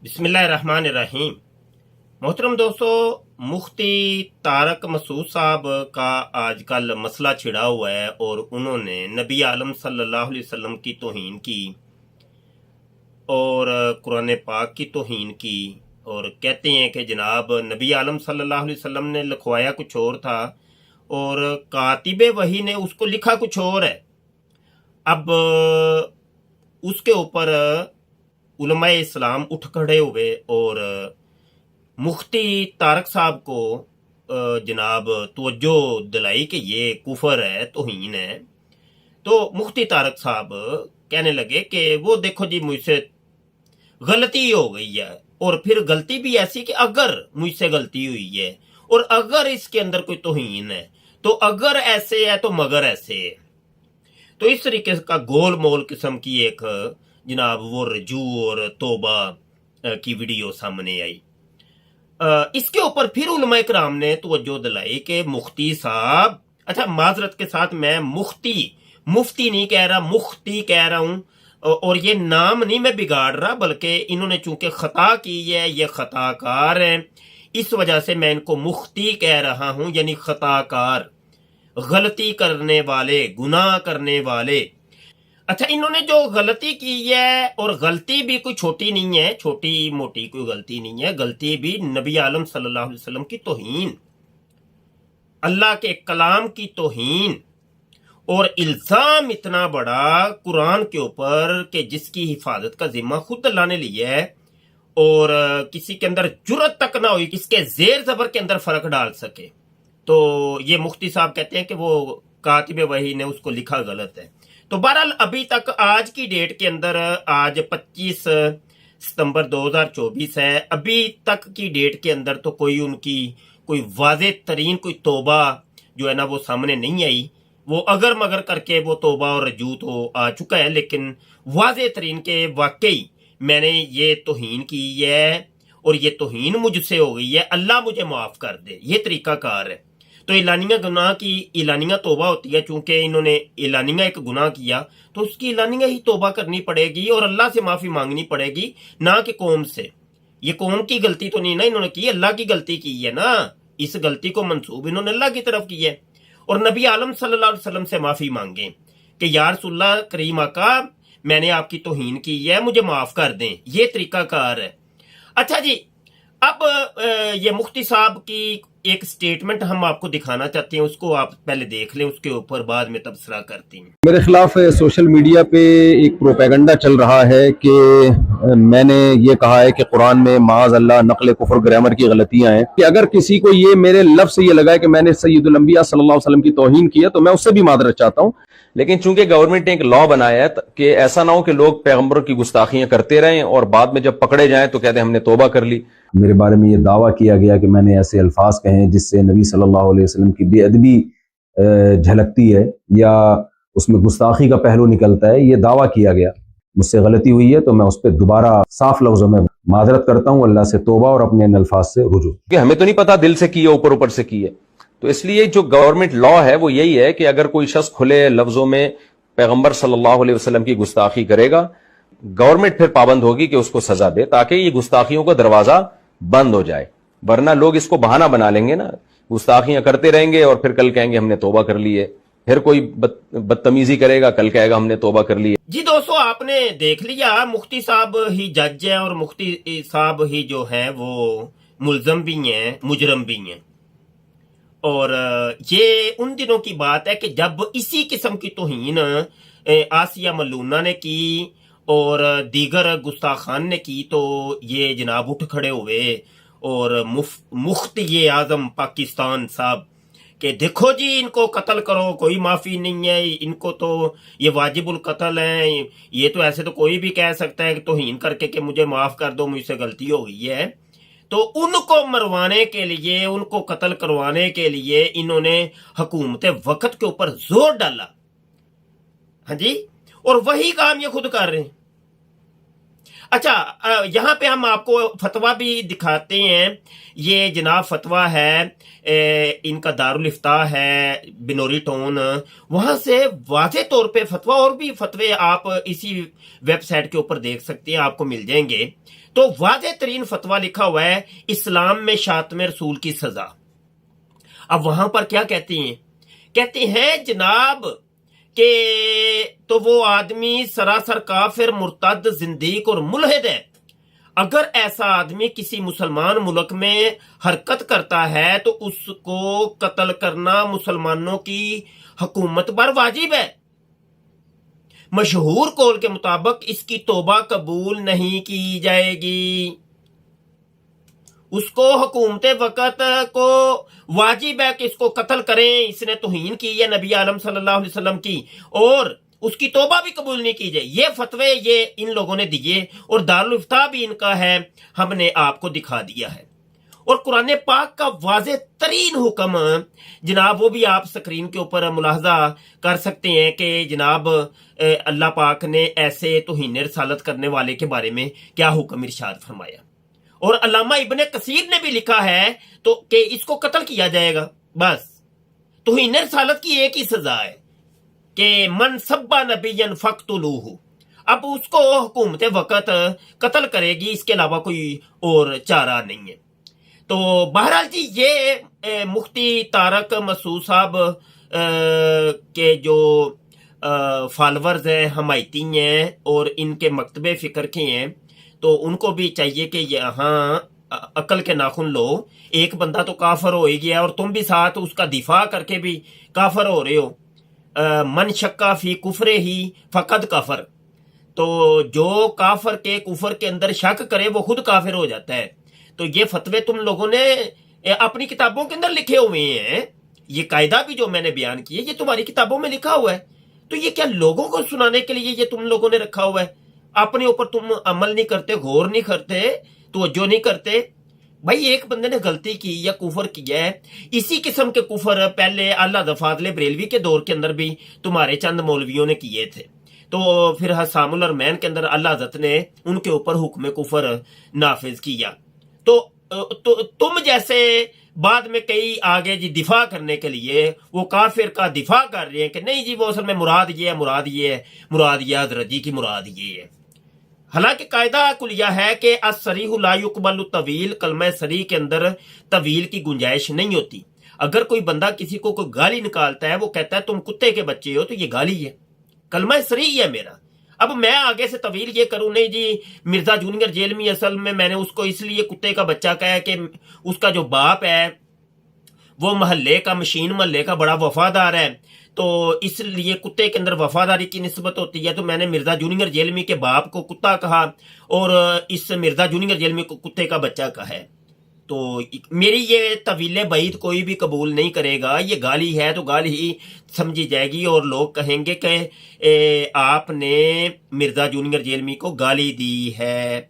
बिस्मिल्लाहिर्रहमानिर्रहीम। मोहतरम दोस्तों, मुफ्ती तारक मसूद साहब का आजकल मसला छिड़ा हुआ है और उन्होंने नबी आलम सल्लल्लाहु अलैहि वसल्लम की तौहीन की और कुरान पाक की तौहीन की और कहते हैं कि जनाब नबी आलम सल्लल्लाहु अलैहि वसल्लम ने लिखवाया कुछ और था और कातिबे वही ने उसको लिखा कुछ और है। अब उसके ऊपर उलमाए इस्लाम उठ खड़े हुए और मुफ्ती तारक साहब को जनाब तवज्जो दिलाई कि ये कुफर है, तौहीन है। तो मुफ्ती तारक साहब कहने लगे कि वो देखो जी, मुझसे गलती हो गई है और फिर गलती भी ऐसी कि अगर मुझसे गलती हुई है और अगर इसके अंदर कोई तौहीन है तो अगर ऐसे है तो मगर ऐसे है। तो इस तरीके का गोल मोल किस्म की एक जनाब वो रजू और तोबा की वीडियो सामने आई। इसके ऊपर फिर उलमा इकराम ने तवज्जो दिलाई कि मुफ्ती साहब, अच्छा माजरत के साथ मैं मुफ्ती नहीं कह रहा, मुफ्ती कह रहा हूं और ये नाम नहीं मैं बिगाड़ रहा, बल्कि इन्होंने चूंकि खता की है, ये खताकार है, इस वजह से मैं इनको मुफ्ती कह रहा हूं, यानी खताकार, गलती करने वाले, गुनाह करने वाले। अच्छा, इन्होंने जो गलती की है, और गलती भी कोई छोटी नहीं है, छोटी मोटी कोई गलती नहीं है, गलती भी नबी आलम सल्लल्लाहु अलैहि वसल्लम की तौहीन, अल्लाह के कलाम की तौहीन और इल्जाम इतना बड़ा कुरान के ऊपर कि जिसकी हिफाजत का जिम्मा खुद अल्लाह ने लिया है और किसी के अंदर जुर्रत तक ना हुई किसके जेर जबर के अंदर फर्क डाल सके। तो ये मुफ्ती साहब कहते हैं कि वो कातिबे वही ने उसको लिखा गलत है। तो बहरहाल अभी तक आज की डेट के अंदर, आज 25 सितंबर 2024 है, अभी तक की डेट के अंदर तो कोई उनकी कोई वाज़े तरीन कोई तोबा जो है ना वो सामने नहीं आई। वो अगर मगर करके वो तोबा और रजू तो आ चुका है, लेकिन वाज़े तरीन के वाकई मैंने ये तौहीन की है और ये तौहीन मुझसे हो गई है, अल्लाह मुझे माफ कर दे, ये तरीका कार है। तो इलानिया गुनाह की इलानिया तोबा होती है, चूंकि इन्होंने इलानिया एक गुनाह किया तो उसकी इलानिया ही तोबा करनी पड़ेगी और अल्लाह से माफी मांगनी पड़ेगी, ना कि कौम से। ये कौम की गलती तो नहीं ना इन्होंने की, अल्लाह की गलती की है ना। इस गलती को मंसूब इन्होंने अल्लाह की तरफ की है और नबी आलम सल्लल्लाहु अलैहि वसल्लम से माफी मांगे कि या रसूलुल्लाह करीम आका, मैंने आपकी तौहीन की है, मुझे माफ कर दें, ये तरीका कार है। अच्छा जी, अब ये मुफ्ती साहब की एक स्टेटमेंट हम आपको दिखाना चाहते हैं, उसको आप पहले देख लें, उसके ऊपर बाद में तबसरा करते हैं। मेरे खिलाफ सोशल मीडिया पे एक प्रोपेगेंडा चल रहा है कि मैंने ये कहा है कि कुरान में माज अल्लाह नकल कुफर ग्रामर की गलतियां हैं, कि अगर किसी को ये मेरे लफ्ज से ये लगा है कि मैंने सैयदुल अंबिया सल्लल्लाहु अलैहि वसल्लम की तौहीन की है तो मैं उससे भी मादरत चाहता हूँ। लेकिन चूंकि गवर्नमेंट ने एक लॉ बनाया है कि ऐसा ना हो कि लोग पैगंबरों की गुस्ताखियां करते रहें और बाद में जब पकड़े जाएं तो कहते हैं हमने तौबा कर ली। मेरे बारे में ये दावा किया गया कि मैंने ऐसे अल्फाज कहे हैं जिससे नबी सल्लल्लाहु अलैहि वसल्लम की बेअदबी झलकती है या उसमें गुस्ताखी का पहलू निकलता है, ये दावा किया गया। मुझसे गलती हुई है तो मैं उस पर दोबारा साफ लफ्जों में मादरत करता हूँ, अल्लाह से तौबा और अपने इन अल्फाज से रुजू। कि हमें तो नहीं पता दिल से की है ऊपर ऊपर से की है, तो इसलिए जो गवर्नमेंट लॉ है वो यही है कि अगर कोई शख्स खुले लफ्जों में पैगंबर सल्लल्लाहु अलैहि वसल्लम की गुस्ताखी करेगा, गवर्नमेंट फिर पाबंद होगी कि उसको सजा दे ताकि ये गुस्ताखियों का दरवाजा बंद हो जाए। वरना लोग इसको बहाना बना लेंगे ना, गुस्ताखियां करते रहेंगे और फिर कल कहेंगे हमने तौबा कर ली है, फिर कोई बदतमीजी करेगा, कल कहेगा हमने तौबा कर ली है। जी दोस्तों, आपने देख लिया, मुफ्ती साहब ही जज है और मुफ्ती साहब ही जो है वो मुलजम भी हैं, मुजरम भी हैं। और ये उन दिनों की बात है कि जब इसी किस्म की तौहीन आसिया मलूना ने की और दीगर गुस्ताखान ने की तो ये जनाब उठ खड़े हुए और मुफ्ती आजम पाकिस्तान साहब कि देखो जी, इनको कत्ल करो, कोई माफी नहीं है, इनको तो ये वाजिबुल कत्ल है, ये तो ऐसे तो कोई भी कह सकता है कि तौहीन करके कि मुझे माफ कर दो, मुझसे गलती हो गई है। तो उनको मरवाने के लिए, उनको कत्ल करवाने के लिए इन्होंने हुकूमत वक्त के ऊपर जोर डाला। हाँ जी, और वही काम ये खुद कर रहे हैं। अच्छा, यहाँ पे हम आपको फतवा भी दिखाते हैं। ये जनाब फतवा है, इनका दारुल इफ्ता है बिनोरी टाउन, वहां से वाज़े तौर पे फतवा, और भी फतवे आप इसी वेबसाइट के ऊपर देख सकते हैं, आपको मिल जाएंगे। तो वाज़े तरीन फतवा लिखा हुआ है, इस्लाम में शातमे रसूल की सजा। अब वहां पर क्या कहते हैं? कहते हैं जनाब कि तो वो आदमी सरासर काफिर, मुर्तद, जिंदीक और मुल्हिद है। अगर ऐसा आदमी किसी मुसलमान मुल्क में हरकत करता है तो उसको कत्ल करना मुसलमानों की हुकूमत पर वाजिब है। मशहूर कौल के मुताबिक इसकी तौबा कबूल नहीं की जाएगी। उसको हुकूमत वक़्त को वाजिब है कि इसको कत्ल करें, इसने तौहीन की है नबी आलम सल्लल्लाहु अलैहि वसल्लम की, और उसकी तौबा भी कबूल नहीं की जाए। ये फतवे ये इन लोगों ने दिए, और दारुल इफ्ता भी इनका है, हमने आपको दिखा दिया है। और कुरान पाक का वाज़े तरीन हुक्म जनाब, वो भी आप स्क्रीन के ऊपर मुलाहजा कर सकते हैं कि जनाब अल्लाह पाक ने ऐसे तौहीन रिसालत करने वाले के बारे में क्या हुक्म इरशाद फरमाया। और अल्लामा इब्ने कसीर ने भी लिखा है तो कि इसको कत्ल किया जाएगा। बस तौहीन रिसालत की एक ही सजा है कि मन सब्बा नबियन फक्तुलूहु। अब उसको हुकूमत वक़्त कत्ल करेगी, इसके अलावा कोई और चारा नहीं है। तो बहरहाल जी, ये मुफ्ती तारक मसूद साहब के जो फॉलोअर्स हैं, हमायती हैं, और इनके मकतबे फ़िक्र के हैं, तो उनको भी चाहिए कि यहाँ अकल के नाखून लो। एक बंदा तो काफर हो ही गया और तुम भी साथ उसका दिफा करके भी काफर हो रहे हो। मन शक्का फी कुफरे ही फकद काफर। तो जो काफर के कुफर के अंदर शक करे वो खुद काफिर हो जाता है। तो ये फतवे तुम लोगों ने अपनी किताबों के अंदर लिखे हुए हैं। ये कायदा भी जो मैंने बयान किया ये तुम्हारी किताबों में लिखा हुआ है। तो ये क्या लोगों को सुनाने के लिए ये तुम लोगों ने रखा हुआ है? अपने ऊपर तुम अमल नहीं करते, गौर नहीं करते, तवज्जो नहीं करते। भाई एक बंदे ने गलती की या कुफर किया है, इसी किस्म के कुफर पहले अल्लाह फाज़िल बरेलवी के दौर के अंदर भी तुम्हारे चंद मौलवियों ने किए थे। तो फिर हसामुल अरमैन के अंदर अल्लाह हज़रत ने उनके ऊपर हुक्म कुफर नाफिज किया। तो तुम जैसे बाद में कई आगे जी दिफा करने के लिए वो काफिर का दिफा कर रहे हैं कि नहीं जी वो असल में मुराद ये है, मुराद ये है, मुराद ये हज़रत जी की मुराद ये है। हालांकि कायदा कुलिया है कि अस्सरीहु ला युक़बलु तवील, कलमा सरी के अंदर तवील की गुंजाइश नहीं होती। अगर कोई बंदा किसी को कोई गाली निकालता है, वो कहता है तुम कुत्ते के बच्चे हो, तो ये गाली है, कलमा सरी है मेरा। अब मैं आगे से तवील ये करूं, नहीं जी मिर्जा जूनियर जेल में असल में मैंने उसको इसलिए कुत्ते का बच्चा कहा कि उसका जो बाप है वो महल्ले का, मशीन महल्ले का बड़ा वफादार है, तो इसलिए कुत्ते के अंदर वफादारी की निस्बत होती है, तो मैंने मिर्जा जूनियर जेलमी के बाप को कुत्ता कहा और इस मिर्जा जूनियर जेलमी को कुत्ते का बच्चा कहा है। तो मेरी ये तवील बईद कोई भी कबूल नहीं करेगा। ये गाली है तो गाली ही समझी जाएगी और लोग कहेंगे कि आपने मिर्जा जूनियर जेलमी को गाली दी है,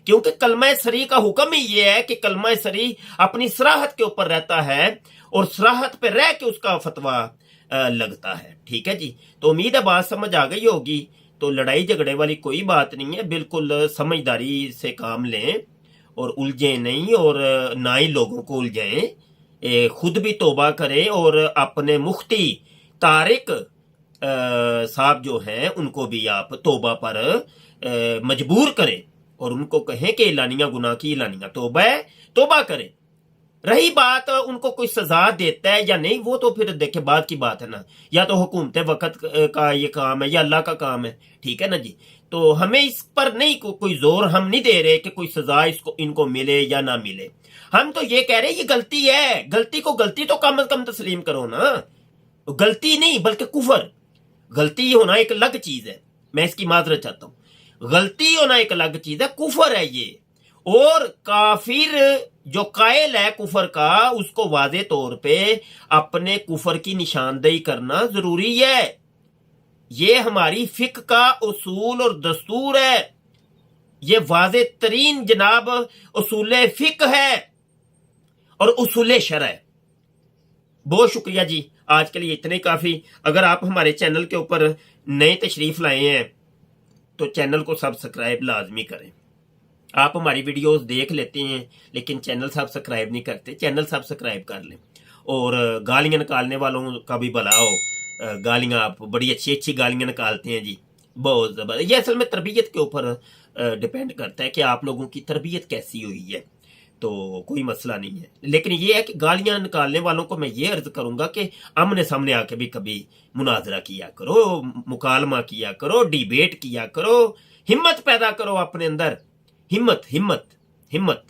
क्योंकि कलमा सरी का हुक्म ही ये है कि कलमा सरी अपनी सराहत के ऊपर रहता है और सराहत पे रह के उसका फतवा लगता है। ठीक है जी, तो उम्मीद है बात समझ आ गई होगी। तो लड़ाई झगड़े वाली कोई बात नहीं है, बिल्कुल समझदारी से काम लें और उलझे नहीं, और ना ही लोगों को उलझें। खुद भी तौबा करें और अपने मुफ्ती तारिक साहब जो हैं उनको भी आप तौबा पर मजबूर करें और उनको कहें कि एलानिया गुनाह की एलानिया तौबा है, तौबा करें। रही बात उनको कोई सजा देता है या नहीं, वो तो फिर देखे बाद की बात है ना, या तो हुकूमत वक़्त का ये काम है या अल्लाह का काम है। ठीक है ना जी, तो हमें इस पर नहीं कोई जोर हम नहीं दे रहे कि कोई सजा इनको मिले या ना मिले। हम तो ये कह रहे हैं ये गलती है, गलती को गलती तो कम से कम तस्लीम करो ना। गलती नहीं बल्कि कुफर, गलती होना एक अलग चीज है, मैं इसकी माजरत चाहता हूं। गलती होना एक अलग चीज है, कुफर है ये। और काफिर जो कायल है कुफर का, उसको वाज़े तौर पे अपने कुफर की निशानदेही करना जरूरी है। ये हमारी फिक का उसूल और दस्तूर है, ये वाज़े तरीन जनाब उसूल फिक है और उसूल शरअ है। बहुत शुक्रिया जी, आज के लिए इतने काफी। अगर आप हमारे चैनल के ऊपर नए तशरीफ लाए हैं तो चैनल को सब्सक्राइब लाजमी करें। آپ ہماری ویڈیوز دیکھ لیتے ہیں لیکن چینل سبسکرائب نہیں کرتے، چینل سبسکرائب کر لیں. اور گالیاں نکالنے والوں کا بھی بھلا ہو، گالیاں آپ بڑی اچھی اچھی گالیاں نکالتے ہیں جی، بہت زبردست. یہ اصل میں تربیت کے اوپر ڈپینڈ کرتا ہے کہ آپ لوگوں کی تربیت کیسی ہوئی ہے، تو کوئی مسئلہ نہیں ہے. لیکن یہ ہے کہ گالیاں نکالنے والوں کو میں یہ عرض کروں گا کہ آمنے سامنے آ کے بھی کبھی مناظرہ کیا کرو، مکالمہ کیا کرو، ڈیبیٹ کیا کرو، ہمت پیدا کرو اپنے اندر، ہمت ہمت ہمت.